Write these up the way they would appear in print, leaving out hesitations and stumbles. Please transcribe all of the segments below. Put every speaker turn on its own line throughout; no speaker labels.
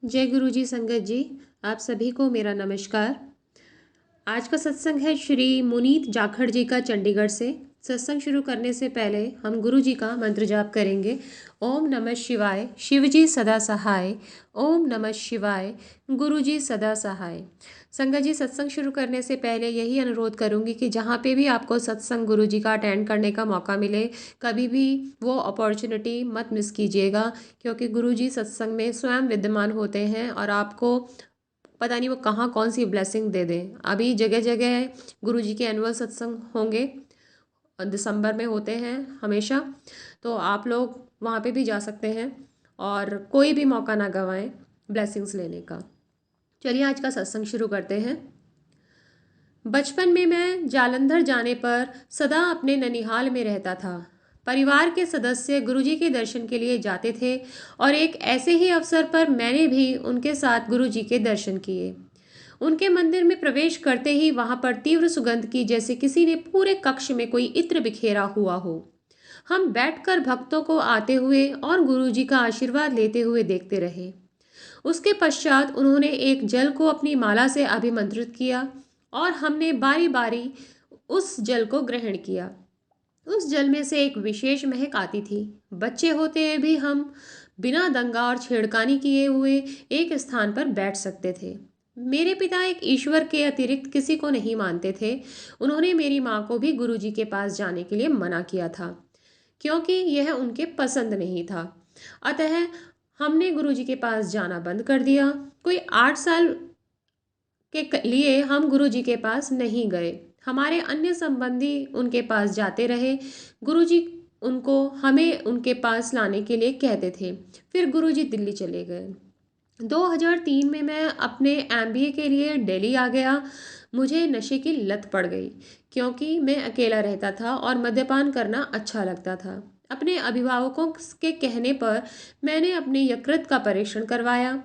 जय गुरु जी संगत जी। आप सभी को मेरा नमस्कार। आज का सत्संग है श्री मुनीत जाखड़ जी का चंडीगढ़ से। सत्संग शुरू करने से पहले हम गुरु जी का मंत्र जाप करेंगे। ओम नमः शिवाय, शिव जी सदा सहाय। ओम नमः शिवाय, गुरु जी सदा सहाय। संगत जी, सत्संग शुरू करने से पहले यही अनुरोध करूंगी कि जहाँ पे भी आपको सत्संग गुरु जी का अटेंड करने का मौका मिले, कभी भी वो अपॉर्चुनिटी मत मिस कीजिएगा, क्योंकि गुरु जी सत्संग में स्वयं विद्यमान होते हैं और आपको पता नहीं वो कहाँ कौन सी ब्लेसिंग दे दें। अभी जगह जगह गुरु जी के एनुअल सत्संग होंगे, दिसंबर में होते हैं हमेशा, तो आप लोग वहाँ पे भी जा सकते हैं और कोई भी मौका ना गंवाएं ब्लेसिंग्स लेने का। चलिए आज का सत्संग शुरू करते हैं। बचपन में मैं जालंधर जाने पर सदा अपने ननिहाल में रहता था। परिवार के सदस्य गुरुजी के दर्शन के लिए जाते थे और एक ऐसे ही अवसर पर मैंने भी उनके साथ गुरुजी के दर्शन किए। उनके मंदिर में प्रवेश करते ही वहां पर तीव्र सुगंध की, जैसे किसी ने पूरे कक्ष में कोई इत्र बिखेरा हुआ हो। हम बैठकर भक्तों को आते हुए और गुरुजी का आशीर्वाद लेते हुए देखते रहे। उसके पश्चात उन्होंने एक जल को अपनी माला से अभिमंत्रित किया और हमने बारी बारी उस जल को ग्रहण किया। उस जल में से एक विशेष महक आती थी। बच्चे होते हुए भी हम बिना दंगा और छेड़खानी किए हुए एक स्थान पर बैठ सकते थे। मेरे पिता एक ईश्वर के अतिरिक्त किसी को नहीं मानते थे। उन्होंने मेरी माँ को भी गुरुजी के पास जाने के लिए मना किया था, क्योंकि यह उनके पसंद नहीं था। अतः हमने गुरुजी के पास जाना बंद कर दिया। कोई 8 साल के लिए हम गुरुजी के पास नहीं गए। हमारे अन्य संबंधी उनके पास जाते रहे। गुरुजी उनको हमें उनके पास लाने के लिए कहते थे। फिर गुरुजी दिल्ली चले गए। 2003 में मैं अपने एमबीए के लिए दिल्ली आ गया। मुझे नशे की लत पड़ गई, क्योंकि मैं अकेला रहता था और मद्यपान करना अच्छा लगता था। अपने अभिभावकों के कहने पर मैंने अपने यकृत का परीक्षण करवाया।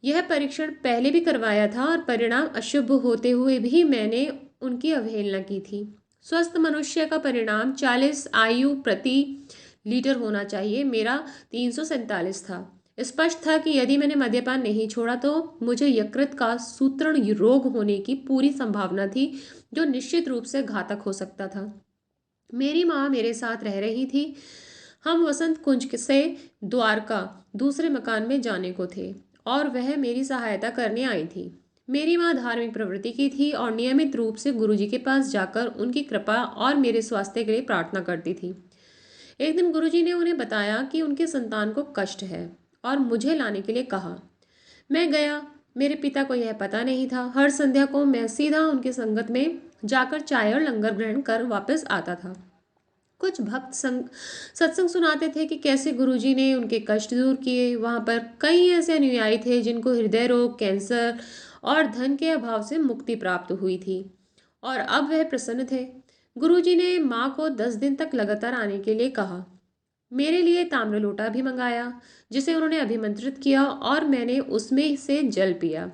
यह परीक्षण पहले भी करवाया था और परिणाम अशुभ होते हुए भी मैंने उनकी अवहेलना की थी। स्वस्थ मनुष्य का परिणाम 40 आयु प्रति लीटर होना चाहिए। मेरा 347 था। स्पष्ट था कि यदि मैंने मद्यपान नहीं छोड़ा तो मुझे यकृत का सूत्रण रोग होने की पूरी संभावना थी, जो निश्चित रूप से घातक हो सकता था। मेरी माँ मेरे साथ रह रही थी। हम वसंत कुंज से द्वारका दूसरे मकान में जाने को थे और वह मेरी सहायता करने आई थी। मेरी माँ धार्मिक प्रवृत्ति की थी और नियमित रूप से गुरुजी के पास जाकर उनकी कृपा और मेरे स्वास्थ्य के लिए प्रार्थना करती थी। एक दिन गुरुजी ने उन्हें बताया कि उनके संतान को कष्ट है और मुझे लाने के लिए कहा। मैं गया। मेरे पिता को यह पता नहीं था। हर संध्या को मैं सीधा उनकी संगत में जाकर चाय और लंगर ग्रहण कर वापस आता था। कुछ भक्त सत्संग सुनाते थे कि कैसे गुरुजी ने उनके कष्ट दूर किए। वहां पर कई ऐसे अनुयायी थे जिनको हृदय रोग, कैंसर और धन के अभाव से मुक्ति प्राप्त हुई थी और अब वह प्रसन्न थे। गुरुजी ने माँ को 10 दिन तक लगातार आने के लिए कहा। मेरे लिए ताम्र लोटा भी मंगाया, जिसे उन्होंने अभिमंत्रित किया और मैंने उसमें से जल पिया।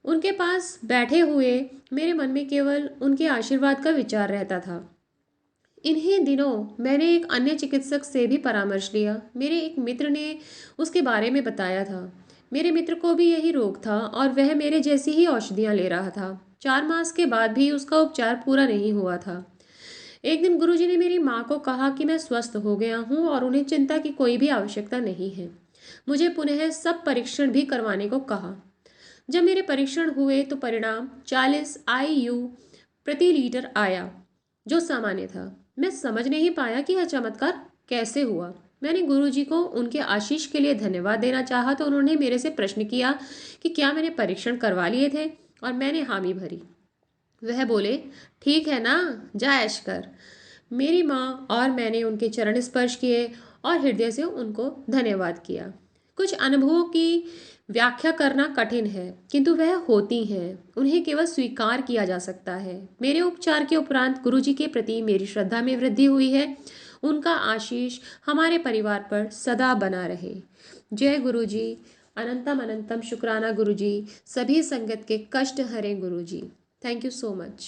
उनके पास बैठे हुए मेरे मन में केवल उनके आशीर्वाद का विचार रहता था। इन्हीं दिनों मैंने एक अन्य चिकित्सक से भी परामर्श लिया। मेरे एक मित्र ने उसके बारे में बताया था। मेरे मित्र को भी यही रोग था और वह मेरे जैसी ही औषधियाँ ले रहा था। 4 मास के बाद भी उसका उपचार पूरा नहीं हुआ था। एक दिन गुरुजी ने मेरी माँ को कहा कि मैं स्वस्थ हो गया हूँ और उन्हें चिंता की कोई भी आवश्यकता नहीं है। मुझे पुनः सब परीक्षण भी करवाने को कहा। जब मेरे परीक्षण हुए तो परिणाम 40 आईयू प्रति लीटर आया, जो सामान्य था। मैं समझ नहीं पाया कि यह चमत्कार कैसे हुआ। मैंने गुरुजी को उनके आशीष के लिए धन्यवाद देना चाहा तो उन्होंने मेरे से प्रश्न किया कि क्या मैंने परीक्षण करवा लिए थे, और मैंने हामी भरी। वह बोले, ठीक है ना, जा ऐश कर। मेरी माँ और मैंने उनके चरण स्पर्श किए और हृदय से उनको धन्यवाद किया। कुछ अनुभवों की व्याख्या करना कठिन है, किंतु वह होती हैं। उन्हें केवल स्वीकार किया जा सकता है। मेरे उपचार के उपरांत गुरुजी के प्रति मेरी श्रद्धा में वृद्धि हुई है। उनका आशीष हमारे परिवार पर सदा बना रहे। जय गुरुजी। अनंतम अनंतम शुक्राना गुरुजी। सभी संगत के कष्ट हरे गुरुजी। Thank you so much.